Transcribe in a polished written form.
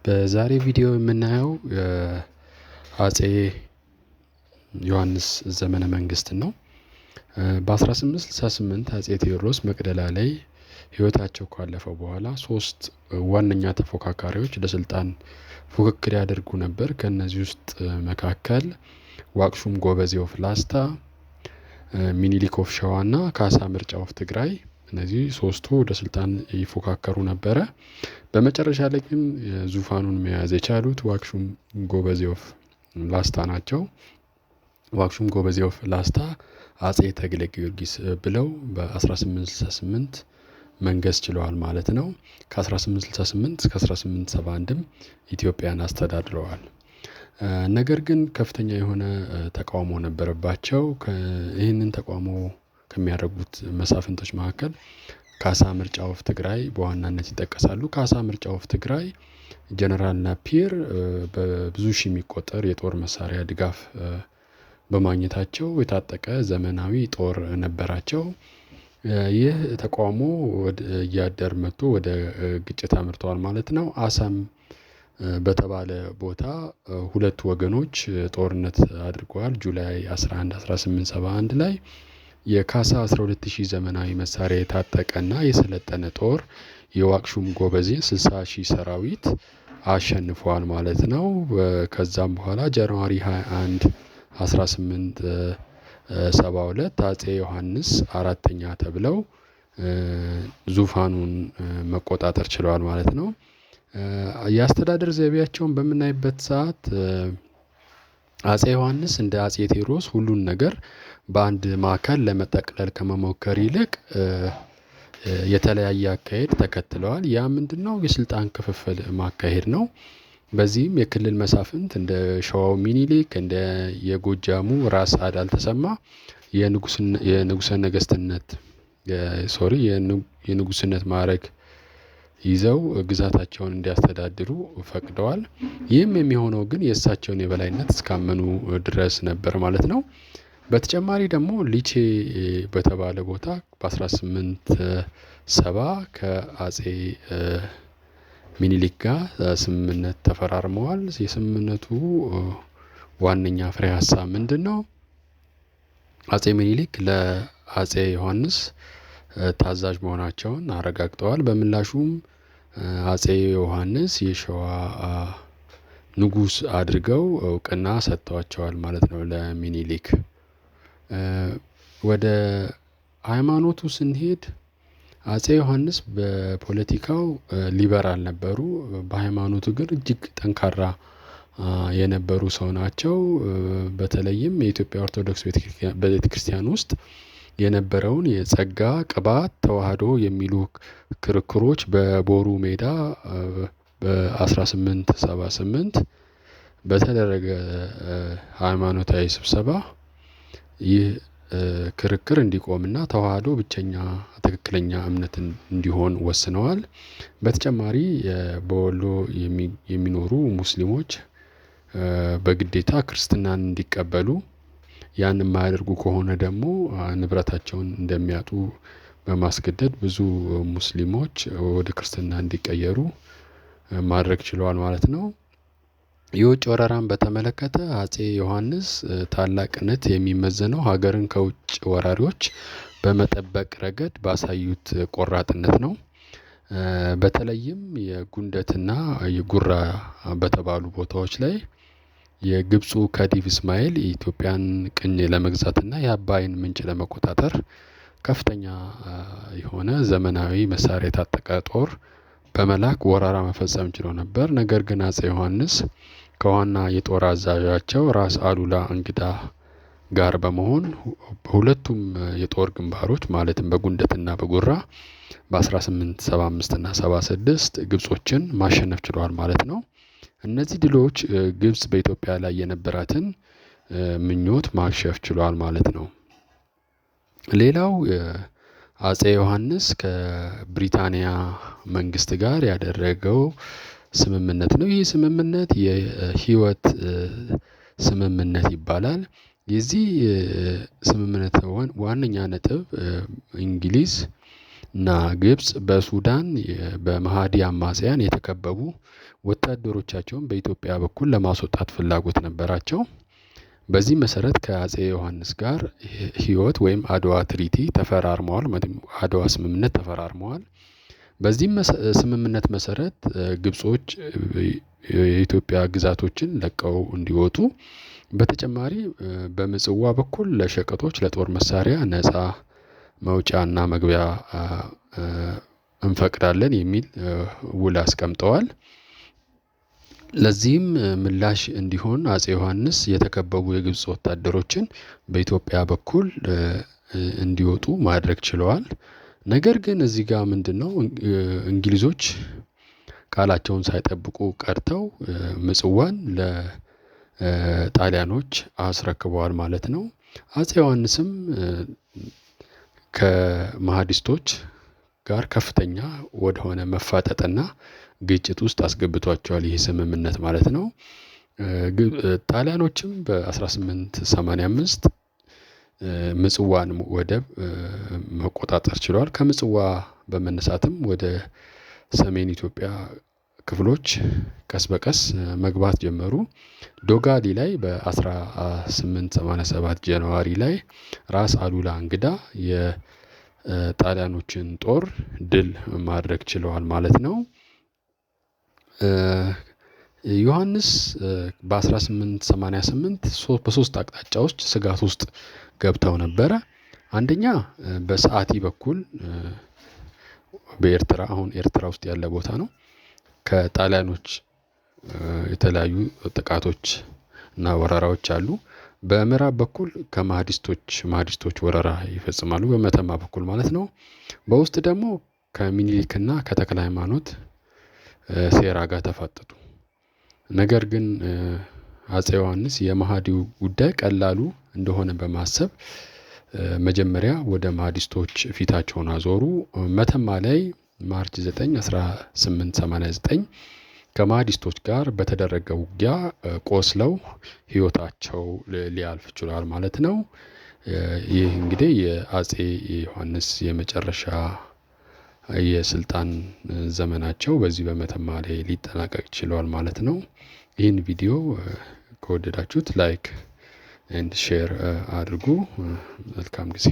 በዛሬ ቪዲዮ የምናየው አጼ ዮሐንስ ዘመነ መንግስትን ነው። በ1868 አጼ ቴዎድሮስ መቅደላ ላይ ህይወታቸው ካለፈው በኋላ ሶስት ዋነኛ ተፎካካሪዎች ለስልጣን ፉክክር ያደርጉ ነበር። ከነዚህ ውስጥ መካከል ዋቅሹም ጎበዜ ኦፍ ላስታ፣ ሚኒሊክ ኦፍ ሸዋና ካሳ ምርጫ ኦፍ ትግራይ፣ እነዚህ ሶስቱ ወደ ስልጣን ይፎካከሩ ነበረ። በመጨረሻ ላይ ግን ዙፋኑን መያዝ የቻሉት ዋክሹም ጎበዜ ኦፍ ላስታ ናቸው። ዋክሹም ጎበዜ ኦፍ ላስታ አጼ ተክለ ጊዮርጊስ ብለው በ1868 መንገስ ችለዋል ማለት ነው። ከ1868 እስከ 1871ም ኢትዮጵያን አስተዳድረዋል። ነገር ግን ከፍተኛ የሆነ ተቃውሞ ነበረባቸው። ይህንን ተቃውሞ ከሚያደርጉት መሳፍንቶች መካከል ካሳ ምርጫ ኦፍ ትግራይ በዋናነት ይጠቀሳሉ። ካሳ ምርጫ ኦፍ ትግራይ ጀነራል ናፒር በብዙ ሺህ የሚቆጠር የጦር መሳሪያ ድጋፍ በማግኘታቸው የታጠቀ ዘመናዊ ጦር ነበራቸው። ይህ ተቃውሞ እያደር መጥቶ ወደ ግጭት አምርተዋል ማለት ነው። አሳም በተባለ ቦታ ሁለቱ ወገኖች ጦርነት አድርገዋል። ጁላይ 11 1871 ላይ የካሳ 12000 ዘመናዊ መሳሪያ የታጠቀና የሰለጠነ ጦር የዋቅሹም ጎበዜ 60,000 ሰራዊት አሸንፈዋል ማለት ነው። ከዛም በኋላ ጃንዋሪ 21 1872 አጼ ዮሐንስ አራተኛ ተብለው ዙፋኑን መቆጣጠር ችለዋል ማለት ነው። የአስተዳደር ዘይቤያቸውን በምናይበት ሰዓት አጼ ዮሐንስ እንደ አጼ ቴዎድሮስ ሁሉን ነገር በአንድ ማዕከል ለመጠቅለል ከመሞከር ይልቅ የተለያየ አካሄድ ተከትለዋል። ያ ምንድነው? የስልጣን ክፍፍል ማካሄድ ነው። በዚህም የክልል መሳፍንት እንደ ሸዋው ሚኒሊክ፣ እንደ የጎጃሙ ራስ አዳል ተሰማ የንጉስነት ማዕረግ ይዘው ግዛታቸውን እንዲያስተዳድሩ ፈቅደዋል። ይህም የሚሆነው ግን የእሳቸውን የበላይነት እስካመኑ ድረስ ነበር ማለት ነው። በተጨማሪ ደግሞ ሊቼ በተባለ ቦታ በ1870 ከአጼ ሚኒሊክ ጋር ስምምነት ተፈራርመዋል። የስምምነቱ ዋነኛ ፍሬ ሀሳብ ምንድነው? አጼ ሚኒሊክ ለአጼ ዮሐንስ ታዛዥ መሆናቸውን አረጋግጠዋል። በምላሹም አጼ ዮሐንስ የሸዋ ንጉስ አድርገው እውቅና ሰጥተዋቸዋል ማለት ነው ለሚኒሊክ። ወደ ሃይማኖቱ ስንሄድ አጼ ዮሐንስ በፖለቲካው ሊበራል ነበሩ። በሃይማኖቱ ግን እጅግ ጠንካራ የነበሩ ሰው ናቸው። በተለይም የኢትዮጵያ ኦርቶዶክስ ቤተክርስቲያን ውስጥ የነበረውን የጸጋ ቅባት ተዋህዶ የሚሉ ክርክሮች በቦሩ ሜዳ በ1878 በተደረገ ሃይማኖታዊ ስብሰባ ይህ ክርክር እንዲቆምና ተዋህዶ ብቸኛ ትክክለኛ እምነት እንዲሆን ወስነዋል። በተጨማሪ በወሎ የሚኖሩ ሙስሊሞች በግዴታ ክርስትናን እንዲቀበሉ፣ ያን የማያደርጉ ከሆነ ደግሞ ንብረታቸውን እንደሚያጡ በማስገደድ ብዙ ሙስሊሞች ወደ ክርስትና እንዲቀየሩ ማድረግ ችለዋል ማለት ነው። የውጭ ወረራን በተመለከተ አጼ ዮሐንስ ታላቅነት የሚመዘነው ሀገርን ከውጭ ወራሪዎች በመጠበቅ ረገድ ባሳዩት ቆራጥነት ነው። በተለይም የጉንደትና የጉራ በተባሉ ቦታዎች ላይ የግብፁ ከዲቭ እስማኤል የኢትዮጵያን ቅኝ ለመግዛትና የአባይን ምንጭ ለመቆጣጠር ከፍተኛ የሆነ ዘመናዊ መሳሪያ የታጠቀ ጦር በመላክ ወረራ መፈጸም ችሎ ነበር። ነገር ግን አጼ ዮሐንስ ከዋና የጦር አዛዣቸው ራስ አሉላ እንግዳ ጋር በመሆን በሁለቱም የጦር ግንባሮች ማለትም በጉንደትና በጉራ በ1875 እና 76 ግብጾችን ማሸነፍ ችለዋል ማለት ነው። እነዚህ ድሎች ግብጽ በኢትዮጵያ ላይ የነበራትን ምኞት ማክሸፍ ችሏል ማለት ነው። ሌላው አጼ ዮሐንስ ከብሪታንያ መንግስት ጋር ያደረገው ስምምነት ነው። ይህ ስምምነት የህይወት ስምምነት ይባላል። የዚህ ስምምነት ዋነኛ ነጥብ እንግሊዝ እና ግብጽ በሱዳን በመሃዲ አማጽያን የተከበቡ ወታደሮቻቸውን በኢትዮጵያ በኩል ለማስወጣት ፍላጎት ነበራቸው። በዚህ መሰረት ከአጼ ዮሐንስ ጋር ህይወት ወይም አድዋ ትሪቲ ተፈራርመዋል። አድዋ ስምምነት ተፈራርመዋል። በዚህም ስምምነት መሰረት ግብጾች የኢትዮጵያ ግዛቶችን ለቀው እንዲወጡ፣ በተጨማሪ በምጽዋ በኩል ለሸቀጦች፣ ለጦር መሳሪያ ነፃ መውጫና መግቢያ እንፈቅዳለን የሚል ውል አስቀምጠዋል። ለዚህም ምላሽ እንዲሆን አጼ ዮሐንስ የተከበቡ የግብጽ ወታደሮችን በኢትዮጵያ በኩል እንዲወጡ ማድረግ ችለዋል። ነገር ግን እዚህ ጋር ምንድነው እንግሊዞች ቃላቸውን ሳይጠብቁ ቀርተው ምጽዋን ለጣሊያኖች አስረክበዋል ማለት ነው። አጼ ዮሐንስም ከመሃዲስቶች ጋር ከፍተኛ ወደሆነ መፋጠጥና ግጭት ውስጥ አስገብቷቸዋል ይህ ስምምነት ማለት ነው። ጣሊያኖችም በ1885 ምጽዋን ወደብ መቆጣጠር ችለዋል። ከምጽዋ በመነሳትም ወደ ሰሜን ኢትዮጵያ ክፍሎች ቀስ በቀስ መግባት ጀመሩ። ዶጋሊ ላይ በ1887 ጃንዋሪ ላይ ራስ አሉላ እንግዳ የጣሊያኖችን ጦር ድል ማድረግ ችለዋል ማለት ነው። ዮሐንስ በ1888 በሶስት አቅጣጫዎች ስጋት ውስጥ ገብተው ነበረ። አንደኛ በሰዓቲ በኩል በኤርትራ አሁን ኤርትራ ውስጥ ያለ ቦታ ነው። ከጣሊያኖች የተለያዩ ጥቃቶች እና ወረራዎች አሉ። በምዕራብ በኩል ከመሃዲስቶች ወረራ ይፈጽማሉ፣ በመተማ በኩል ማለት ነው። በውስጥ ደግሞ ከሚኒሊክና ከተክለ ሃይማኖት ሴራ ጋር ተፋጠጡ። ነገር ግን አጼ ዮሐንስ የመሃዲው ጉዳይ ቀላሉ እንደሆነ በማሰብ መጀመሪያ ወደ መሃዲስቶች ፊታቸውን አዞሩ። መተማ ላይ ማርች 9 1889 ከመሃዲስቶች ጋር በተደረገ ውጊያ ቆስለው ህይወታቸው ሊያልፍ ችሏል ማለት ነው። ይህ እንግዲህ የአጼ ዮሐንስ የመጨረሻ የስልጣን ዘመናቸው በዚህ በመተማ ላይ ሊጠናቀቅ ችሏል ማለት ነው። ይህን ቪዲዮ ከወደዳችሁት ላይክ ኤንድ ሼር አድርጉ። መልካም ጊዜ